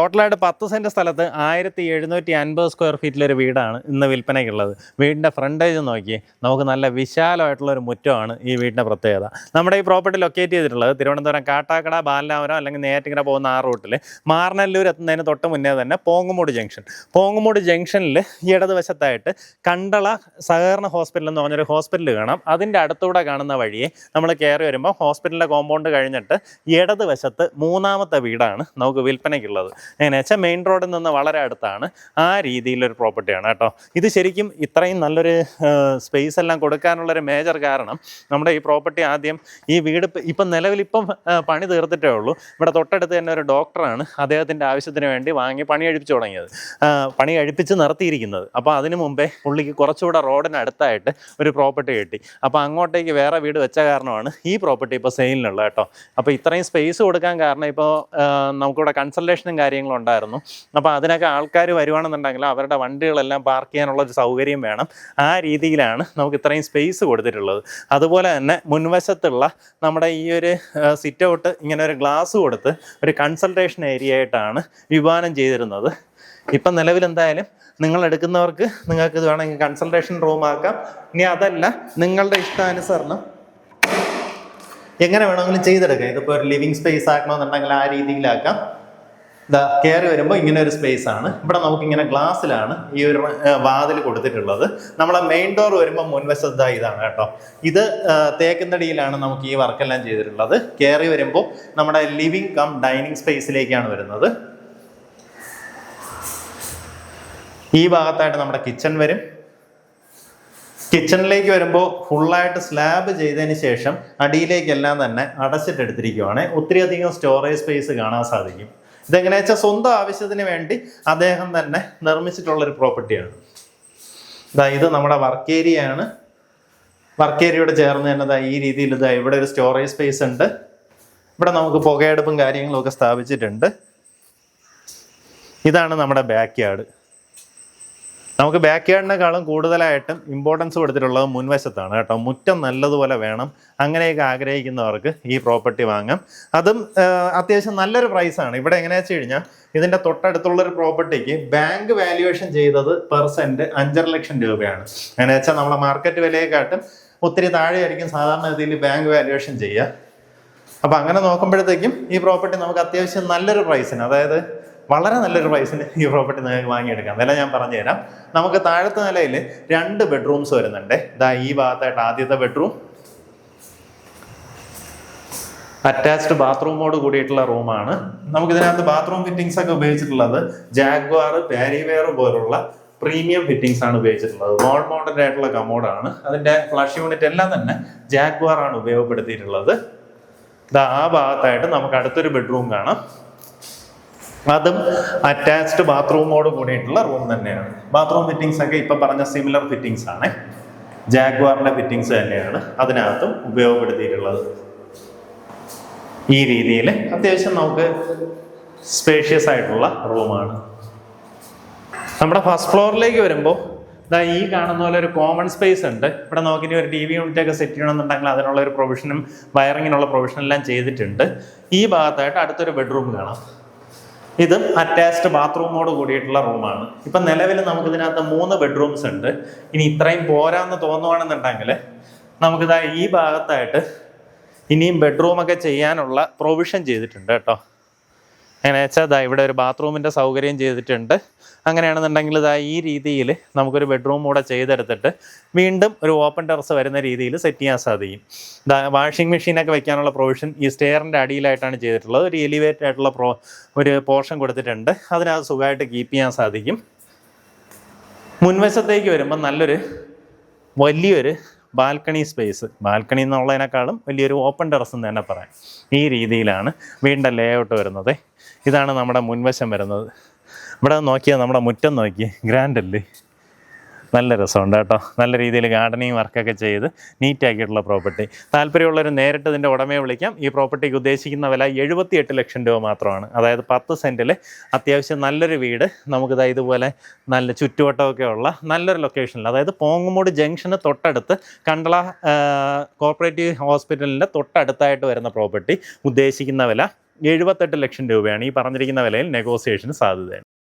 ടോട്ടലായിട്ട് 10 cent സ്ഥലത്ത് 1750 square ഫീറ്റിലൊരു വീടാണ് ഇന്ന് വിൽപ്പനയ്ക്കുള്ളത്. വീടിൻ്റെ ഫ്രണ്ടേജ് നോക്കി നമുക്ക് നല്ല വിശാലമായിട്ടുള്ളൊരു മുറ്റമാണ് ഈ വീടിൻ്റെ പ്രത്യേകത. നമ്മുടെ ഈ പ്രോപ്പർട്ടി ലൊക്കേറ്റ് ചെയ്തിട്ടുള്ളത് തിരുവനന്തപുരം കാട്ടാക്കട, ബാലരാമപുരം അല്ലെങ്കിൽ നേറ്റിങ്ങര പോകുന്ന ആ റൂട്ടിൽ മാറനല്ലൂർ എത്തുന്നതിന് തൊട്ട് മുന്നേ തന്നെ പോങ്ങുമൂട് ജംഗ്ഷനിൽ ഇടതുവശത്തായിട്ട് കണ്ടള സഹകരണ ഹോസ്പിറ്റൽ എന്ന് പറഞ്ഞൊരു ഹോസ്പിറ്റൽ കാണാം. അതിൻ്റെ അടുത്തൂടെ കാണുന്ന വഴിയെ നമ്മൾ കയറി വരുമ്പോൾ ഹോസ്പിറ്റലിൻ്റെ കോമ്പൗണ്ട് കഴിഞ്ഞിട്ട് ഇടതുവശത്ത് മൂന്നാമത്തെ വീടാണ് നമുക്ക് വിൽപ്പനയ്ക്കുള്ളത്. എങ്ങനെയാ വെച്ചാൽ മെയിൻ റോഡിൽ നിന്ന് വളരെ അടുത്താണ്. ആ രീതിയിലൊരു പ്രോപ്പർട്ടിയാണ് കേട്ടോ. ഇത് ശരിക്കും ഇത്രയും നല്ലൊരു സ്പേസ് എല്ലാം കൊടുക്കാനുള്ളൊരു മേജർ കാരണം നമ്മുടെ ഈ പ്രോപ്പർട്ടി ആദ്യം ഈ വീട് ഇപ്പം നിലവിലിപ്പം പണി തീർത്തിട്ടേ ഉള്ളൂ. ഇവിടെ തൊട്ടടുത്ത് തന്നെ ഒരു ഡോക്ടറാണ് അദ്ദേഹത്തിൻ്റെ ആവശ്യത്തിന് വേണ്ടി വാങ്ങി പണി കഴിപ്പിച്ച് തുടങ്ങിയത്, പണി കഴിപ്പിച്ച് നിർത്തിയിരിക്കുന്നത്. അപ്പോൾ അതിന് മുമ്പേ പുള്ളിക്ക് കുറച്ചുകൂടെ റോഡിനടുത്തായിട്ട് ഒരു പ്രോപ്പർട്ടി കിട്ടി. അപ്പോൾ അങ്ങോട്ടേക്ക് വേറെ വീട് വെച്ച കാരണമാണ് ഈ പ്രോപ്പർട്ടി ഇപ്പോൾ സെയിലിനുള്ളത് കേട്ടോ. അപ്പോൾ ഇത്രയും സ്പേസ് കൊടുക്കാൻ കാരണം ഇപ്പോൾ നമുക്കിവിടെ കൺസൾട്ടേഷനും കാര്യങ്ങളും ഉണ്ടായിരുന്നു. അപ്പോൾ അതിനൊക്കെ ആൾക്കാർ വരുവാണെന്നുണ്ടെങ്കിൽ അവരുടെ വണ്ടികളെല്ലാം പാർക്ക് ചെയ്യാനുള്ളൊരു സൗകര്യം വേണം. ആ രീതിയിലാണ് നമുക്ക് ഇത്രയും സ്പേസ് കൊടുത്തിട്ടുള്ളത്. അതുപോലെ തന്നെ മുൻവശത്തുള്ള നമ്മുടെ ഈ ഒരു സിറ്റ് ഔട്ട് ഇങ്ങനെ ഒരു ഗ്ലാസ് കൊടുത്ത് ഒരു കൺസൾട്ടേഷൻ ഏരിയ ആയിട്ടാണ് വിഭാവനം ചെയ്തിരുന്നത്. ഇപ്പം നിലവിൽ എന്തായാലും നിങ്ങൾ എടുക്കുന്നവർക്ക് നിങ്ങൾക്ക് ഇത് വേണമെങ്കിൽ കൺസൾട്ടേഷൻ റൂം ആക്കാം. ഇനി അതല്ല നിങ്ങളുടെ ഇഷ്ടാനുസരണം എങ്ങനെ വേണമെങ്കിലും ചെയ്തെടുക്കാം. ഇതിപ്പോൾ ഒരു ലിവിങ് സ്പേസ് ആക്കണമെന്നുണ്ടെങ്കിൽ ആ രീതിയിലാക്കാം. ഇതാ കയറി വരുമ്പോൾ ഇങ്ങനെ ഒരു സ്പേസ് ആണ്. ഇവിടെ നമുക്കിങ്ങനെ ഗ്ലാസ്സിലാണ് ഈ ഒരു വാതിൽ കൊടുത്തിട്ടുള്ളത്. നമ്മളെ മെയിൻ ഡോർ വരുമ്പോൾ മുൻവശത്ത് ഇതാണ് കേട്ടോ. ഇത് തേക്കുന്നടിയിലാണ് നമുക്ക് ഈ വർക്കെല്ലാം ചെയ്തിട്ടുള്ളത്. കയറി വരുമ്പോൾ നമ്മുടെ ലിവിങ് കം ഡൈനിങ് സ്പേസിലേക്കാണ് വരുന്നത്. ഈ ഭാഗത്തായിട്ട് നമ്മുടെ കിച്ചൺ വരും. കിച്ചണിലേക്ക് വരുമ്പോൾ ഫുള്ളായിട്ട് സ്ലാബ് ചെയ്തതിന് ശേഷം അടിയിലേക്കെല്ലാം തന്നെ അടച്ചിട്ടെടുത്തിരിക്കുവാണ്. ഒത്തിരിയധികം സ്റ്റോറേജ് സ്പേസ് കാണാൻ സാധിക്കും. ഇതെങ്ങനെയാ വെച്ചാൽ സ്വന്തം ആവശ്യത്തിന് വേണ്ടി അദ്ദേഹം തന്നെ നിർമ്മിച്ചിട്ടുള്ളൊരു പ്രോപ്പർട്ടിയാണ്. ഇത് നമ്മുടെ വർക്ക് ഏരിയ ആണ്. വർക്ക് ഏരിയയോട് ചേർന്ന് തന്നെ ഈ രീതിയിൽ ഇവിടെ ഒരു സ്റ്റോറേജ് സ്പേസ് ഉണ്ട്. ഇവിടെ നമുക്ക് പുകയെടുപ്പും കാര്യങ്ങളും ഒക്കെ സ്ഥാപിച്ചിട്ടുണ്ട്. ഇതാണ് നമ്മുടെ ബാക്ക് യാർഡ്. നമുക്ക് ബാക്ക് യാർഡിനേക്കാളും കൂടുതലായിട്ടും ഇമ്പോർട്ടൻസ് കൊടുത്തിട്ടുള്ളത് മുൻവശത്താണ് കേട്ടോ. മുറ്റം നല്ലതുപോലെ വേണം. അങ്ങനെയൊക്കെ ആഗ്രഹിക്കുന്നവർക്ക് ഈ പ്രോപ്പർട്ടി വാങ്ങാം. അതും അത്യാവശ്യം നല്ലൊരു പ്രൈസാണ്. ഇവിടെ എങ്ങനെയാ വെച്ച് കഴിഞ്ഞാൽ ഇതിൻ്റെ തൊട്ടടുത്തുള്ളൊരു പ്രോപ്പർട്ടിക്ക് ബാങ്ക് വാല്യുവേഷൻ ചെയ്തത് പെർ സെൻറ്റ് 5.5 ലക്ഷം രൂപയാണ്. അങ്ങനെ വെച്ചാൽ നമ്മളെ മാർക്കറ്റ് വിലയെക്കാട്ടും ഒത്തിരി താഴെയായിരിക്കും സാധാരണ രീതിയിൽ ബാങ്ക് വാല്യുവേഷൻ ചെയ്യുക. അപ്പം അങ്ങനെ നോക്കുമ്പോഴത്തേക്കും ഈ പ്രോപ്പർട്ടി നമുക്ക് അത്യാവശ്യം നല്ലൊരു പ്രൈസിന്, അതായത് വളരെ നല്ലൊരു പ്രൈസിന് ഈ പ്രോപ്പർട്ടി നിങ്ങൾക്ക് വാങ്ങിയെടുക്കാം. വില ഞാൻ പറഞ്ഞു തരാം. നമുക്ക് താഴത്തെ നിലയിൽ 2 ബെഡ്റൂംസ് വരുന്നുണ്ട്. ഈ ഭാഗത്തായിട്ട് ആദ്യത്തെ ബെഡ്റൂം, അറ്റാച്ച്ഡ് ബാത്റൂമോട് കൂടിയിട്ടുള്ള റൂമാണ്. നമുക്കിതിനകത്ത് ബാത്റൂം ഫിറ്റിംഗ്സ് ഒക്കെ ഉപയോഗിച്ചിട്ടുള്ളത് ജാഗ്വാർ, പാരിവെയർ പോലുള്ള പ്രീമിയം ഫിറ്റിംഗ്സ് ആണ് ഉപയോഗിച്ചിട്ടുള്ളത്. വാൾ മൗണ്ടഡ് ആയിട്ടുള്ള കമോഡാണ്. അതിൻ്റെ ഫ്ലഷ് യൂണിറ്റ് എല്ലാം തന്നെ ജാഗ്വാർ ആണ് ഉപയോഗപ്പെടുത്തിയിട്ടുള്ളത്. ആ ഭാഗത്തായിട്ട് നമുക്ക് അടുത്തൊരു ബെഡ്റൂം കാണാം. അതും അറ്റാച്ച്ഡ് ബാത്റൂമോട് കൂടിയിട്ടുള്ള റൂം തന്നെയാണ്. ബാത്റൂം ഫിറ്റിംഗ്സ് ഒക്കെ ഇപ്പം പറഞ്ഞ സിമിലർ ഫിറ്റിംഗ്സ് ആണ്. ജാഗ്വാറിന്റെ ഫിറ്റിംഗ്സ് തന്നെയാണ് അതിനകത്തും ഉപയോഗപ്പെടുത്തിയിട്ടുള്ളത്. ഈ രീതിയിൽ അത്യാവശ്യം നമുക്ക് സ്പേഷ്യസ് ആയിട്ടുള്ള റൂമാണ്. നമ്മുടെ ഫസ്റ്റ് ഫ്ലോറിലേക്ക് വരുമ്പോൾ ഈ കാണുന്ന പോലെ ഒരു കോമൺ സ്പേസ് ഉണ്ട്. ഇവിടെ നോക്കിയിട്ട് ഒരു TV യൂണിറ്റ് ഒക്കെ സെറ്റ് ചെയ്യണമെന്നുണ്ടെങ്കിൽ അതിനുള്ള ഒരു പ്രൊവിഷനും വയറിങ്ങിനുള്ള പ്രൊവിഷനും എല്ലാം ചെയ്തിട്ടുണ്ട്. ഈ ഭാഗത്തായിട്ട് അടുത്തൊരു ബെഡ്റൂം കാണാം. ഇതും അറ്റാച്ച്ഡ് ബാത്റൂമോട് കൂടിയിട്ടുള്ള റൂമാണ്. ഇപ്പം നിലവിൽ നമുക്കിതിനകത്ത് 3 ബെഡ്റൂംസ് ഉണ്ട്. ഇനി ഇത്രയും പോരാന്ന് തോന്നുവാണെന്നുണ്ടെങ്കിൽ നമുക്കിതാ ഈ ഭാഗത്തായിട്ട് ഇനിയും ബെഡ്റൂമൊക്കെ ചെയ്യാനുള്ള പ്രൊവിഷൻ ചെയ്തിട്ടുണ്ട് കേട്ടോ. എങ്ങനെ വെച്ചാൽ ഇവിടെ ഒരു ബാത്റൂമിൻ്റെ സൗകര്യം ചെയ്തിട്ടുണ്ട്. അങ്ങനെയാണെന്നുണ്ടെങ്കിൽ ഈ രീതിയിൽ നമുക്കൊരു ബെഡ്റൂം കൂടെ ചെയ്തെടുത്തിട്ട് വീണ്ടും ഒരു ഓപ്പൺ ടെറസ് വരുന്ന രീതിയിൽ സെറ്റ് ചെയ്യാൻ സാധിക്കും. വാഷിംഗ് മെഷീനൊക്കെ വെക്കാനുള്ള പ്രൊവിഷൻ ഈ സ്റ്റെയറിൻ്റെ അടിയിലായിട്ടാണ് ചെയ്തിട്ടുള്ളത്. ഒരു എലിവേറ്റഡ് ആയിട്ടുള്ള ഒരു പോർഷൻ കൊടുത്തിട്ടുണ്ട്. അതിനകത്ത് സുഖമായിട്ട് കീപ്പ് ചെയ്യാൻ സാധിക്കും. മുൻവശത്തേക്ക് വരുമ്പോൾ വലിയൊരു ബാൽക്കണി സ്പേസ്, ബാൽക്കണി എന്നുള്ളതിനേക്കാളും വലിയൊരു ഓപ്പൺ ടെറസ് എന്ന് തന്നെ പറയാം. ഈ രീതിയിലാണ് വീടിൻ്റെ ലേ ഔട്ട് വരുന്നത്. ഇതാണ് നമ്മുടെ മുൻവശം വരുന്നത്. ഇവിടെ നോക്കിയാൽ നമ്മുടെ മുറ്റം നോക്കി, ഗ്രാൻഡ് അല്ലേ? നല്ല രസമുണ്ട് കേട്ടോ. നല്ല രീതിയിൽ ഗാർഡനിങ് വർക്കൊക്കെ ചെയ്ത് നീറ്റാക്കിയിട്ടുള്ള പ്രോപ്പർട്ടി. താല്പര്യമുള്ളവർ നേരിട്ട് ഇതിൻ്റെ ഉടമയെ വിളിക്കാം. ഈ പ്രോപ്പർട്ടിക്ക് ഉദ്ദേശിക്കുന്ന വില 78 ലക്ഷം രൂപ മാത്രമാണ്. അതായത് 10 സെൻറ്റിൽ അത്യാവശ്യം നല്ലൊരു വീട് നമുക്കിതാ ഇതുപോലെ നല്ല ചുറ്റുവട്ടമൊക്കെ ഉള്ള നല്ലൊരു ലൊക്കേഷനിൽ, അതായത് പോങ്ങുമൂട് ജംഗ്ഷന് തൊട്ടടുത്ത് കണ്ടള കോർപ്പറേറ്റീവ് ഹോസ്പിറ്റലിൻ്റെ തൊട്ടടുത്തായിട്ട് വരുന്ന പ്രോപ്പർട്ടി. ഉദ്ദേശിക്കുന്ന വില 78 ലക്ഷം രൂപയാണ്. ഈ പറഞ്ഞിരിക്കുന്ന വിലയിൽ നെഗോസിയേഷന് സാധ്യതയുണ്ട്.